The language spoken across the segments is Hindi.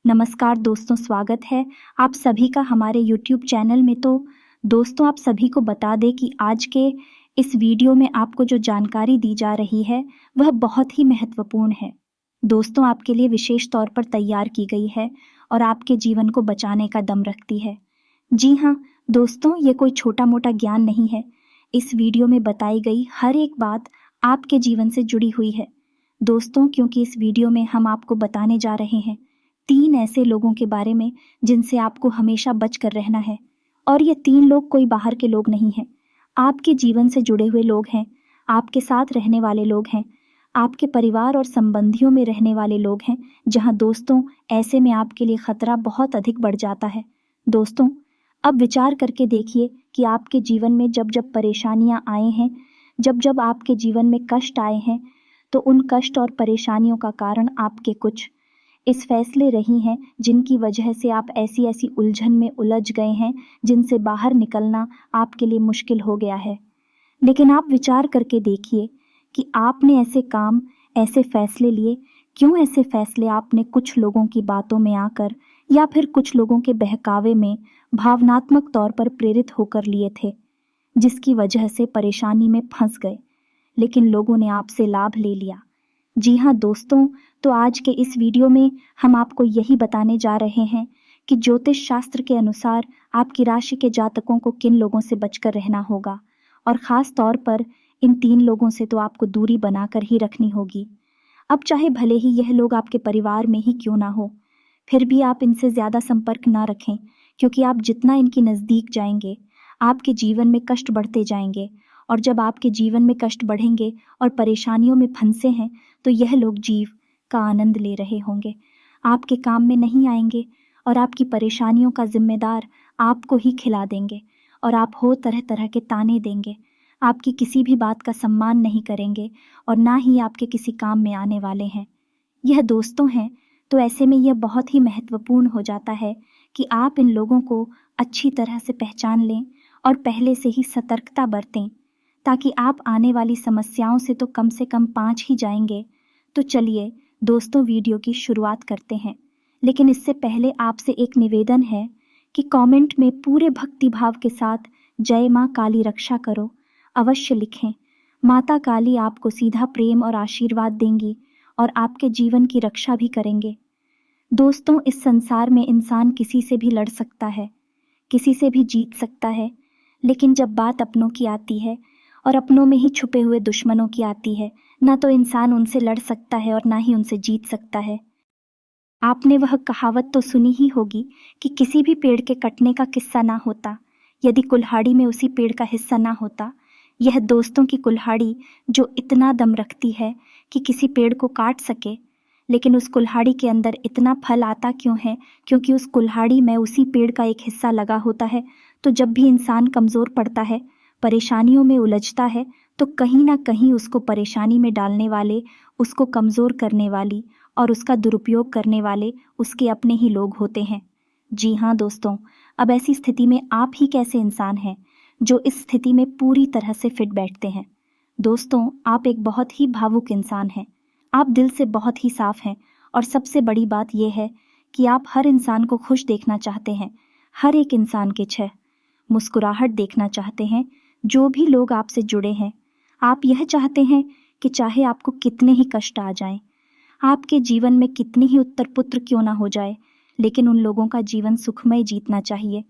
नमस्कार दोस्तों, स्वागत है आप सभी का हमारे YouTube चैनल में। तो दोस्तों, आप सभी को बता दें कि आज के इस वीडियो में आपको जो जानकारी दी जा रही है वह बहुत ही महत्वपूर्ण है। दोस्तों, आपके लिए विशेष तौर पर तैयार की गई है और आपके जीवन को बचाने का दम रखती है। जी हाँ दोस्तों, ये कोई छोटा मोटा ज्ञान नहीं है। इस वीडियो में बताई गई हर एक बात आपके जीवन से जुड़ी हुई है दोस्तों, क्योंकि इस वीडियो में हम आपको बताने जा रहे हैं 3 ऐसे लोगों के बारे में जिनसे आपको हमेशा बच कर रहना है। और ये 3 लोग कोई बाहर के लोग नहीं हैं, आपके जीवन से जुड़े हुए लोग हैं, आपके साथ रहने वाले लोग हैं, आपके परिवार और संबंधियों में रहने वाले लोग हैं, जहां दोस्तों ऐसे में आपके लिए खतरा बहुत अधिक बढ़ जाता है। दोस्तों, अब विचार करके देखिए कि आपके जीवन में जब जब परेशानियां आए हैं, जब जब आपके जीवन में कष्ट आए हैं, तो उन कष्ट और परेशानियों का कारण आपके कुछ इस फैसले रही हैं जिनकी वजह से आप ऐसी ऐसी उलझन में उलझ गए हैं जिनसे बाहर निकलना आपके लिए मुश्किल हो गया है। लेकिन आप विचार करके देखिए कि आपने ऐसे काम, ऐसे फैसले लिए, क्यों ऐसे फैसले आपने कुछ लोगों की बातों में आकर या फिर कुछ लोगों के बहकावे में भावनात्मक तौर पर प्रेरित होकर लिए थे, जिसकी वजह से परेशानी में फंस गए, लेकिन लोगों ने आपसे लाभ ले लिया। जी हाँ दोस्तों, तो आज के इस वीडियो में हम आपको यही बताने जा रहे हैं कि ज्योतिष शास्त्र के अनुसार आपकी राशि के जातकों को किन लोगों से बचकर रहना होगा, और ख़ास तौर पर इन 3 लोगों से तो आपको दूरी बनाकर ही रखनी होगी। अब चाहे भले ही यह लोग आपके परिवार में ही क्यों ना हो, फिर भी आप इनसे ज़्यादा संपर्क ना रखें, क्योंकि आप जितना इनके नज़दीक जाएंगे आपके जीवन में कष्ट बढ़ते जाएंगे, और जब आपके जीवन में कष्ट बढ़ेंगे और परेशानियों में फंसे हैं तो यह लोग जीव का आनंद ले रहे होंगे, आपके काम में नहीं आएंगे और आपकी परेशानियों का जिम्मेदार आपको ही खिला देंगे, और आप हो तरह तरह के ताने देंगे, आपकी किसी भी बात का सम्मान नहीं करेंगे और ना ही आपके किसी काम में आने वाले हैं। यह दोस्तों हैं, तो ऐसे में यह बहुत ही महत्वपूर्ण हो जाता है कि आप इन लोगों को अच्छी तरह से पहचान लें और पहले से ही सतर्कता बरतें, ताकि आप आने वाली समस्याओं से तो कम 5 ही जाएंगे। तो चलिए दोस्तों, वीडियो की शुरुआत करते हैं। लेकिन इससे पहले आपसे एक निवेदन है कि कमेंट में पूरे भक्ति भाव के साथ जय माँ काली रक्षा करो अवश्य लिखें। माता काली आपको सीधा प्रेम और आशीर्वाद देंगी और आपके जीवन की रक्षा भी करेंगे। दोस्तों, इस संसार में इंसान किसी से भी लड़ सकता है, किसी से भी जीत सकता है, लेकिन जब बात अपनों की आती है और अपनों में ही छुपे हुए दुश्मनों की आती है, ना तो इंसान उनसे लड़ सकता है और ना ही उनसे जीत सकता है। आपने वह कहावत तो सुनी ही होगी कि किसी भी पेड़ के कटने का किस्सा ना होता यदि कुल्हाड़ी में उसी पेड़ का हिस्सा ना होता। यह दोस्तों की कुल्हाड़ी जो इतना दम रखती है कि किसी पेड़ को काट सके, लेकिन उस कुल्हाड़ी के अंदर इतना फल आता क्यों है? क्योंकि उस कुल्हाड़ी में उसी पेड़ का एक हिस्सा लगा होता है। तो जब भी इंसान कमज़ोर पड़ता है, परेशानियों में उलझता है, तो कहीं ना कहीं उसको परेशानी में डालने वाले, उसको कमज़ोर करने वाली और उसका दुरुपयोग करने वाले उसके अपने ही लोग होते हैं। जी हाँ दोस्तों, अब ऐसी स्थिति में आप ही कैसे इंसान हैं जो इस स्थिति में पूरी तरह से फिट बैठते हैं? दोस्तों, आप एक बहुत ही भावुक इंसान हैं, आप दिल से बहुत ही साफ हैं, और सबसे बड़ी बात यह है कि आप हर इंसान को खुश देखना चाहते हैं, हर एक इंसान के मुस्कुराहट देखना चाहते हैं। जो भी लोग आपसे जुड़े हैं, आप यह चाहते हैं कि चाहे आपको कितने ही कष्ट आ जाएं, आपके जीवन में कितनी ही उत्तर पुत्र क्यों ना हो जाए, लेकिन उन लोगों का जीवन सुखमय जीतना चाहिए,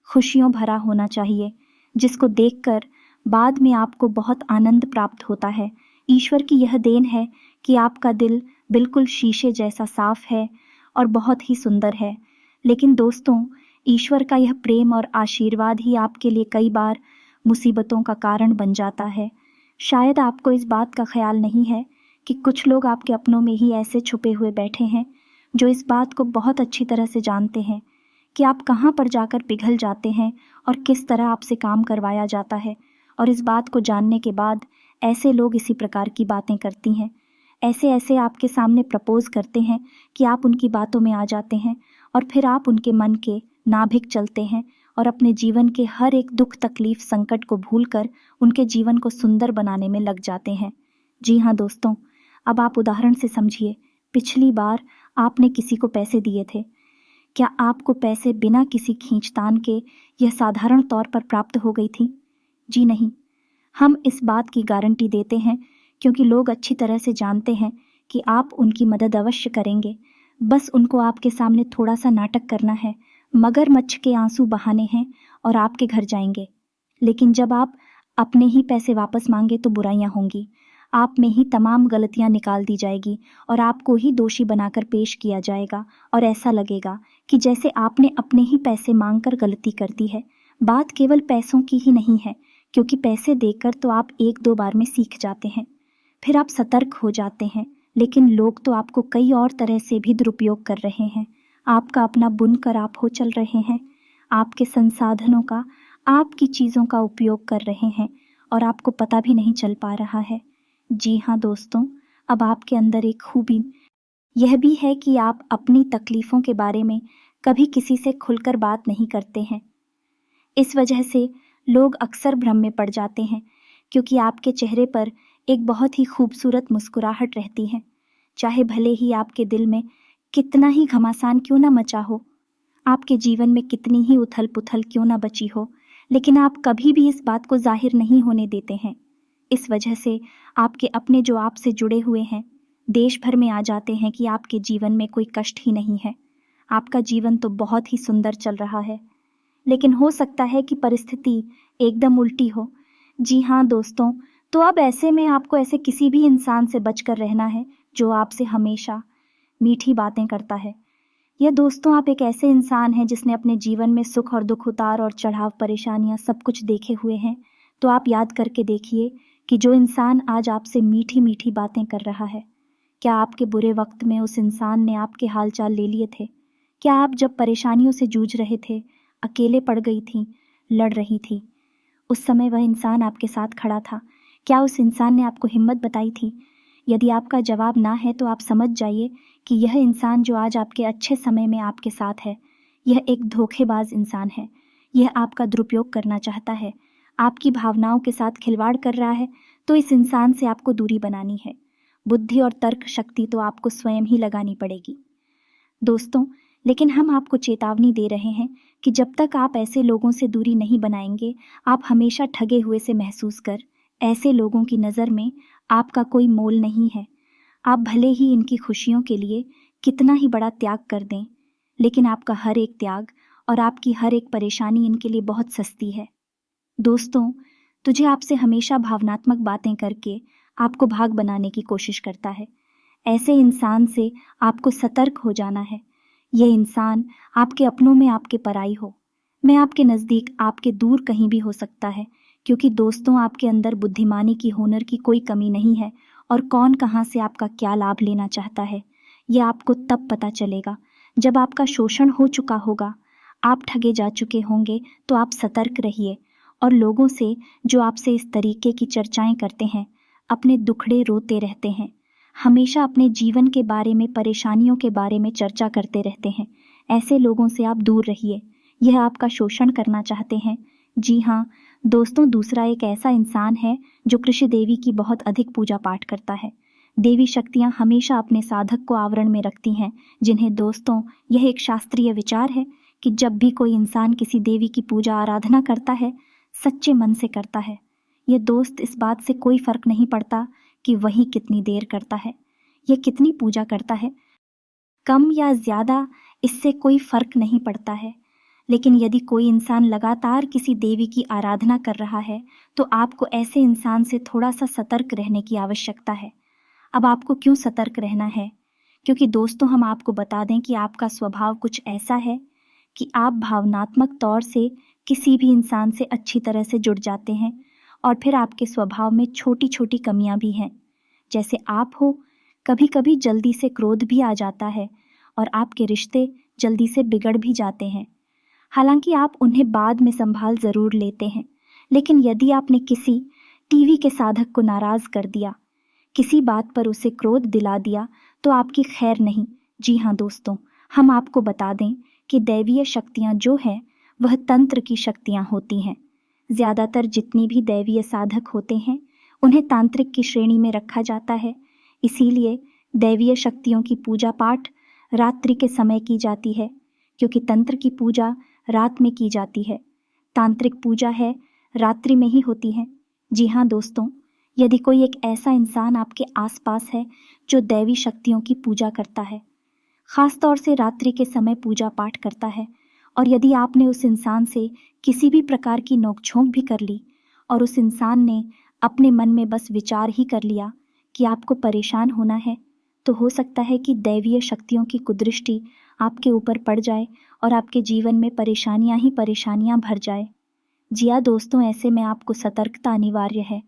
खुशियों भरा होना चाहिए, जिसको देखकर बाद में आपको बहुत आनंद प्राप्त होता है। ईश्वर की यह देन है कि आपका दिल बिल्कुल शीशे जैसा साफ है और बहुत ही सुंदर है। लेकिन दोस्तों, ईश्वर का यह प्रेम और आशीर्वाद ही आपके लिए कई बार मुसीबतों का कारण बन जाता है। शायद आपको इस बात का ख्याल नहीं है कि कुछ लोग आपके अपनों में ही ऐसे छुपे हुए बैठे हैं जो इस बात को बहुत अच्छी तरह से जानते हैं कि आप कहाँ पर जाकर पिघल जाते हैं और किस तरह आपसे काम करवाया जाता है। और इस बात को जानने के बाद ऐसे लोग इसी प्रकार की बातें करती हैं, ऐसे ऐसे आपके सामने प्रपोज करते हैं कि आप उनकी बातों में आ जाते हैं और फिर आप उनके मन के नाभिक चलते हैं और अपने जीवन के हर एक दुख तकलीफ संकट को भूलकर उनके जीवन को सुंदर बनाने में लग जाते हैं। जी हाँ दोस्तों, अब आप उदाहरण से समझिए, पिछली बार आपने किसी को पैसे दिए थे, क्या आपको पैसे बिना किसी खींचतान के यह साधारण तौर पर प्राप्त हो गई थी? जी नहीं। हम इस बात की गारंटी देते हैं क्योंकि लोग अच्छी तरह से जानते हैं कि आप उनकी मदद अवश्य करेंगे। बस उनको आपके सामने थोड़ा सा नाटक करना है, मगरमच्छ के आंसू बहाने हैं और आपके घर जाएंगे। लेकिन जब आप अपने ही पैसे वापस मांगे तो बुराइयां होंगी, आप में ही तमाम गलतियां निकाल दी जाएगी और आपको ही दोषी बनाकर पेश किया जाएगा और ऐसा लगेगा कि जैसे आपने अपने ही पैसे मांगकर गलती कर दी है। बात केवल पैसों की ही नहीं है, क्योंकि पैसे देकर तो आप एक दो बार में सीख जाते हैं, फिर आप सतर्क हो जाते हैं, लेकिन लोग तो आपको कई और तरह से भी दुरुपयोग कर रहे हैं। आपका अपना बुनकर आप हो चल रहे हैं, आपके संसाधनों का, आपकी चीज़ों का उपयोग कर रहे हैं और आपको पता भी नहीं चल पा रहा है। जी हाँ दोस्तों, अब आपके अंदर एक खूबी यह भी है कि आप अपनी तकलीफ़ों के बारे में कभी किसी से खुलकर बात नहीं करते हैं। इस वजह से लोग अक्सर भ्रम में पड़ जाते हैं, क्योंकि आपके चेहरे पर एक बहुत ही खूबसूरत मुस्कुराहट रहती है। चाहे भले ही आपके दिल में कितना ही घमासान क्यों ना मचा हो, आपके जीवन में कितनी ही उथल पुथल क्यों ना बची हो, लेकिन आप कभी भी इस बात को जाहिर नहीं होने देते हैं। इस वजह से आपके अपने जो आपसे जुड़े हुए हैं देश भर में आ जाते हैं कि आपके जीवन में कोई कष्ट ही नहीं है, आपका जीवन तो बहुत ही सुंदर चल रहा है। लेकिन हो सकता है कि परिस्थिति एकदम उल्टी हो। जी हाँ दोस्तों, तो अब ऐसे में आपको ऐसे किसी भी इंसान से बचकर रहना है जो आपसे हमेशा मीठी बातें करता है। या दोस्तों, आप एक ऐसे इंसान हैं जिसने अपने जीवन में सुख और दुख, उतार और चढ़ाव, परेशानियां सब कुछ देखे हुए हैं। तो आप याद करके देखिए कि जो इंसान आज आपसे मीठी मीठी बातें कर रहा है, क्या आपके बुरे वक्त में उस इंसान ने आपके हालचाल ले लिए थे? क्या आप जब परेशानियों से जूझ रहे थे, अकेले पड़ गई थी, लड़ रही थी, उस समय वह इंसान आपके साथ खड़ा था? क्या उस इंसान ने आपको हिम्मत बताई थी? यदि आपका जवाब ना है तो आप समझ जाइए कि यह इंसान जो आज आपके अच्छे समय में आपके साथ है, यह एक धोखेबाज इंसान है। यह आपका दुरुपयोग करना चाहता है, आपकी भावनाओं के साथ खिलवाड़ कर रहा है। तो इस इंसान से आपको दूरी बनानी है। बुद्धि और तर्क शक्ति तो आपको स्वयं ही लगानी पड़ेगी दोस्तों। लेकिन हम आपको चेतावनी दे रहे हैं कि जब तक आप ऐसे लोगों से दूरी नहीं बनाएंगे, आप हमेशा ठगे हुए से महसूस कर ऐसे लोगों की नज़र में आपका कोई मोल नहीं है। आप भले ही इनकी खुशियों के लिए कितना ही बड़ा त्याग कर दें, लेकिन आपका हर एक त्याग और आपकी हर एक परेशानी इनके लिए बहुत सस्ती है। दोस्तों, तुझे आपसे हमेशा भावनात्मक बातें करके आपको भाग बनाने की कोशिश करता है। ऐसे इंसान से आपको सतर्क हो जाना है। यह इंसान आपके अपनों में आपके पराई हो, मैं आपके नज़दीक आपके दूर कहीं भी हो सकता है, क्योंकि दोस्तों आपके अंदर बुद्धिमानी की, हुनर की कोई कमी नहीं है। और कौन कहाँ से आपका क्या लाभ लेना चाहता है, यह आपको तब पता चलेगा जब आपका शोषण हो चुका होगा, आप ठगे जा चुके होंगे। तो आप सतर्क रहिए और लोगों से जो आपसे इस तरीके की चर्चाएं करते हैं, अपने दुखड़े रोते रहते हैं, हमेशा अपने जीवन के बारे में, परेशानियों के बारे में चर्चा करते रहते हैं, ऐसे लोगों से आप दूर रहिए। यह आपका शोषण करना चाहते हैं। जी हाँ दोस्तों, दूसरा एक ऐसा इंसान है जो कृषि देवी की बहुत अधिक पूजा पाठ करता है। देवी शक्तियाँ हमेशा अपने साधक को आवरण में रखती हैं, जिन्हें दोस्तों यह एक शास्त्रीय विचार है कि जब भी कोई इंसान किसी देवी की पूजा आराधना करता है, सच्चे मन से करता है। यह दोस्त इस बात से कोई फर्क नहीं पड़ता कि वही कितनी देर करता है, यह कितनी पूजा करता है, कम या ज़्यादा, इससे कोई फर्क नहीं पड़ता है। लेकिन यदि कोई इंसान लगातार किसी देवी की आराधना कर रहा है, तो आपको ऐसे इंसान से थोड़ा सा सतर्क रहने की आवश्यकता है। अब आपको क्यों सतर्क रहना है? क्योंकि दोस्तों, हम आपको बता दें कि आपका स्वभाव कुछ ऐसा है कि आप भावनात्मक तौर से किसी भी इंसान से अच्छी तरह से जुड़ जाते हैं, और फिर आपके स्वभाव में छोटी छोटी कमियां भी हैं। जैसे आप हो, कभी कभी जल्दी से क्रोध भी आ जाता है और आपके रिश्ते जल्दी से बिगड़ भी जाते हैं। हालांकि आप उन्हें बाद में संभाल ज़रूर लेते हैं, लेकिन यदि आपने किसी टीवी के साधक को नाराज़ कर दिया, किसी बात पर उसे क्रोध दिला दिया, तो आपकी खैर नहीं। जी हाँ दोस्तों, हम आपको बता दें कि दैवीय शक्तियाँ जो हैं वह तंत्र की शक्तियाँ होती हैं। ज़्यादातर जितनी भी दैवीय साधक होते हैं उन्हें तांत्रिक की श्रेणी में रखा जाता है। इसीलिए दैवीय शक्तियों की पूजा पाठ रात्रि के समय की जाती है, क्योंकि तंत्र की पूजा रात में की जाती है, तांत्रिक पूजा है रात्रि में ही होती है। जी हाँ दोस्तों, यदि कोई एक ऐसा इंसान आपके आसपास है जो दैवी शक्तियों की पूजा करता है, खास तौर से रात्रि के समय पूजा पाठ करता है, और यदि आपने उस इंसान से किसी भी प्रकार की नोकझोंक भी कर ली और उस इंसान ने अपने मन में बस विचार ही कर लिया कि आपको परेशान होना है, तो हो सकता है कि दैवीय शक्तियों की कुदृष्टि आपके ऊपर पड़ जाए और आपके जीवन में परेशानियां ही परेशानियां भर जाए। जी हाँ दोस्तों, ऐसे में आपको सतर्कता अनिवार्य है।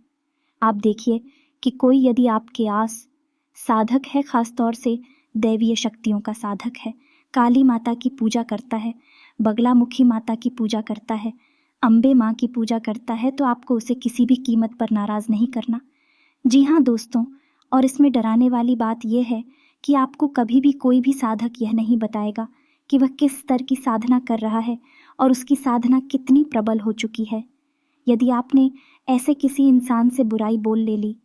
आप देखिए कि कोई यदि आपके आस साधक है, खास तौर से दैवीय शक्तियों का साधक है, काली माता की पूजा करता है, बगलामुखी माता की पूजा करता है, अम्बे माँ की पूजा करता है, तो आपको उसे किसी भी कीमत पर नाराज़ नहीं करना। जी हाँ दोस्तों, और इसमें डराने वाली बात यह है कि आपको कभी भी कोई भी साधक यह नहीं बताएगा कि वह किस स्तर की साधना कर रहा है और उसकी साधना कितनी प्रबल हो चुकी है। यदि आपने ऐसे किसी इंसान से बुराई बोल ले ली,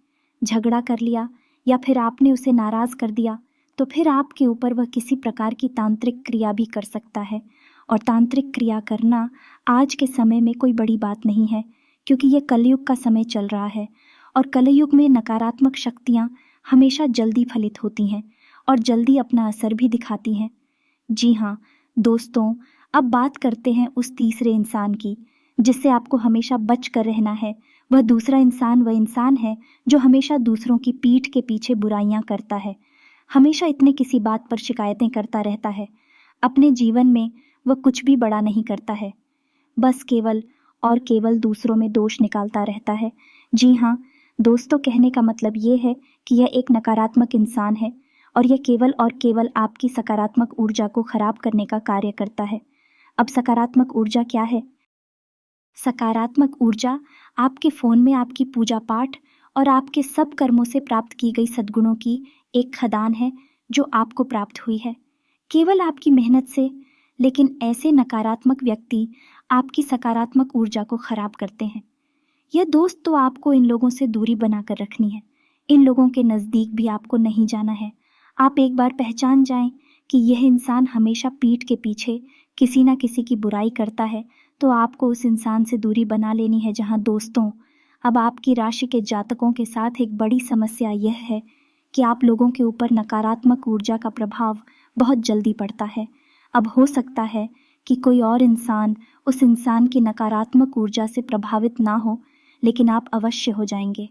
झगड़ा कर लिया, या फिर आपने उसे नाराज़ कर दिया, तो फिर आपके ऊपर वह किसी प्रकार की तांत्रिक क्रिया भी कर सकता है। और तांत्रिक क्रिया करना आज के समय में कोई बड़ी बात नहीं है, क्योंकि यह कलयुग का समय चल रहा है और कलयुग में नकारात्मक शक्तियाँ हमेशा जल्दी फलित होती हैं और जल्दी अपना असर भी दिखाती हैं। जी हाँ दोस्तों, अब बात करते हैं उस तीसरे इंसान की जिससे आपको हमेशा बच कर रहना है। वह दूसरा इंसान वह इंसान है जो हमेशा दूसरों की पीठ के पीछे बुराइयां करता है, हमेशा इतने किसी बात पर शिकायतें करता रहता है। अपने जीवन में वह कुछ भी बड़ा नहीं करता है, बस केवल और केवल दूसरों में दोष निकालता रहता है। जी हाँ दोस्तों, कहने का मतलब ये है कि यह एक नकारात्मक इंसान है और यह केवल और केवल आपकी सकारात्मक ऊर्जा को खराब करने का कार्य करता है। अब सकारात्मक ऊर्जा क्या है? सकारात्मक ऊर्जा आपके फ़ोन में आपकी पूजा पाठ और आपके सब कर्मों से प्राप्त की गई सद्गुणों की एक खदान है जो आपको प्राप्त हुई है केवल आपकी मेहनत से। लेकिन ऐसे नकारात्मक व्यक्ति आपकी सकारात्मक ऊर्जा को खराब करते हैं। यह दोस्त तो आपको इन लोगों से दूरी बनाकर रखनी है, इन लोगों के नज़दीक भी आपको नहीं जाना है। आप एक बार पहचान जाएं कि यह इंसान हमेशा पीठ के पीछे किसी ना किसी की बुराई करता है, तो आपको उस इंसान से दूरी बना लेनी है। जहां दोस्तों, अब आपकी राशि के जातकों के साथ एक बड़ी समस्या यह है कि आप लोगों के ऊपर नकारात्मक ऊर्जा का प्रभाव बहुत जल्दी पड़ता है। अब हो सकता है कि कोई और इंसान उस इंसान की नकारात्मक ऊर्जा से प्रभावित ना हो, लेकिन आप अवश्य हो जाएंगे।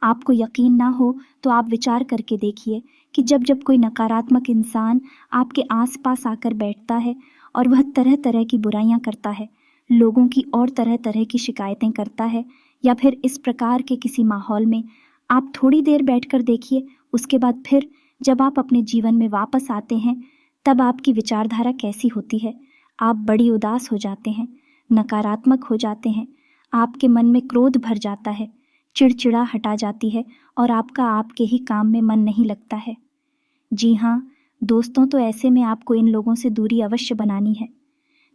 आपको यकीन ना हो तो आप विचार करके देखिए कि जब जब कोई नकारात्मक इंसान आपके आसपास आकर बैठता है और वह तरह तरह की बुराइयां करता है, लोगों की और तरह तरह की शिकायतें करता है, या फिर इस प्रकार के किसी माहौल में आप थोड़ी देर बैठकर देखिए, उसके बाद फिर जब आप अपने जीवन में वापस आते हैं तब आपकी विचारधारा कैसी होती है। आप बड़ी उदास हो जाते हैं, नकारात्मक हो जाते हैं, आपके मन में क्रोध भर जाता है, चिड़चिड़ा हटा जाती है और आपका आपके ही काम में मन नहीं लगता है। जी हाँ दोस्तों, तो ऐसे में आपको इन लोगों से दूरी अवश्य बनानी है।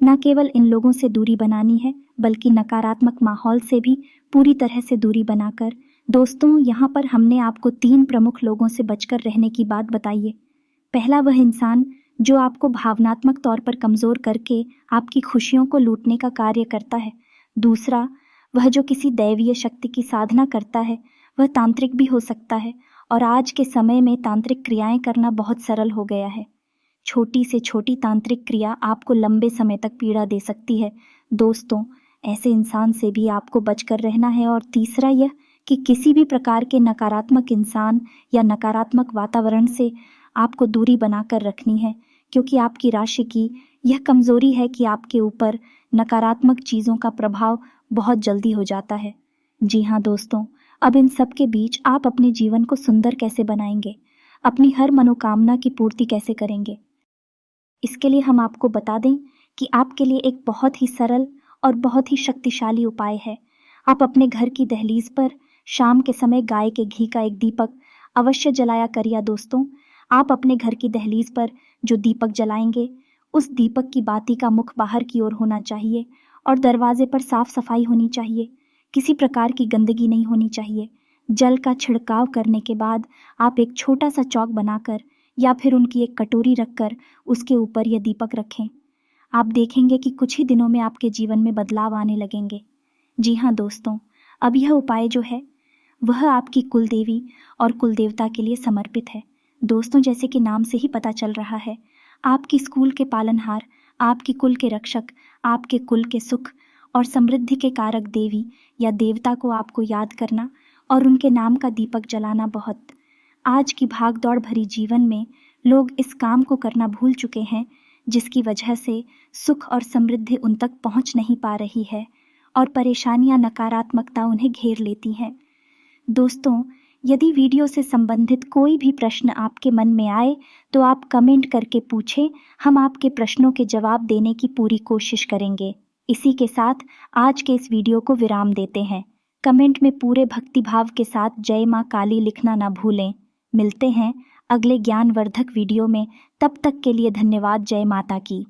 न केवल इन लोगों से दूरी बनानी है, बल्कि नकारात्मक माहौल से भी पूरी तरह से दूरी बनाकर। दोस्तों, यहाँ पर हमने आपको 3 प्रमुख लोगों से बचकर रहने की बात बताई है। पहला वह इंसान जो आपको भावनात्मक तौर पर कमज़ोर करके आपकी खुशियों को लूटने का कार्य करता है। दूसरा, वह जो किसी दैवीय शक्ति की साधना करता है, वह तांत्रिक भी हो सकता है, और आज के समय में तांत्रिक क्रियाएं करना बहुत सरल हो गया है। छोटी से छोटी तांत्रिक क्रिया आपको लंबे समय तक पीड़ा दे सकती है। दोस्तों, ऐसे इंसान से भी आपको बचकर रहना है। और तीसरा यह कि किसी भी प्रकार के नकारात्मक इंसान या नकारात्मक वातावरण से आपको दूरी बनाकर रखनी है, क्योंकि आपकी राशि की यह कमजोरी है कि आपके ऊपर नकारात्मक चीज़ों का प्रभाव बहुत जल्दी हो जाता है। जी हाँ दोस्तों, अब इन सब के बीच आप अपने जीवन को सुंदर कैसे बनाएंगे, अपनी हर मनोकामना की पूर्ति कैसे करेंगे, इसके लिए हम आपको बता दें कि आपके लिए एक बहुत ही सरल और बहुत ही शक्तिशाली उपाय है। आप अपने घर की दहलीज पर शाम के समय गाय के घी का एक दीपक अवश्य जलाया करिए। दोस्तों, आप अपने घर की दहलीज पर जो दीपक जलाएंगे, उस दीपक की बाती का मुख बाहर की ओर होना चाहिए और दरवाजे पर साफ सफाई होनी चाहिए, किसी प्रकार की गंदगी नहीं होनी चाहिए। जल का छिड़काव करने के बाद आप एक छोटा सा चौक बनाकर या फिर उनकी एक कटोरी रखकर उसके ऊपर यह दीपक रखें। आप देखेंगे कि कुछ ही दिनों में आपके जीवन में बदलाव आने लगेंगे। जी हाँ दोस्तों, अब यह उपाय जो है वह आपकी कुल देवी और कुल देवता के लिए समर्पित है। दोस्तों, जैसे कि नाम से ही पता चल रहा है, आपकी स्कूल के पालनहार, आपकी कुल के रक्षक, आपके कुल के सुख और समृद्धि के कारक देवी या देवता को आपको याद करना और उनके नाम का दीपक जलाना बहुत। आज की भागदौड़ भरी जीवन में लोग इस काम को करना भूल चुके हैं, जिसकी वजह से सुख और समृद्धि उन तक पहुंच नहीं पा रही है और परेशानियां, नकारात्मकता उन्हें घेर लेती हैं। दोस्तों, यदि वीडियो से संबंधित कोई भी प्रश्न आपके मन में आए तो आप कमेंट करके पूछें, हम आपके प्रश्नों के जवाब देने की पूरी कोशिश करेंगे। इसी के साथ आज के इस वीडियो को विराम देते हैं। कमेंट में पूरे भक्तिभाव के साथ जय माँ काली लिखना ना भूलें। मिलते हैं अगले ज्ञानवर्धक वीडियो में, तब तक के लिए धन्यवाद। जय माता की।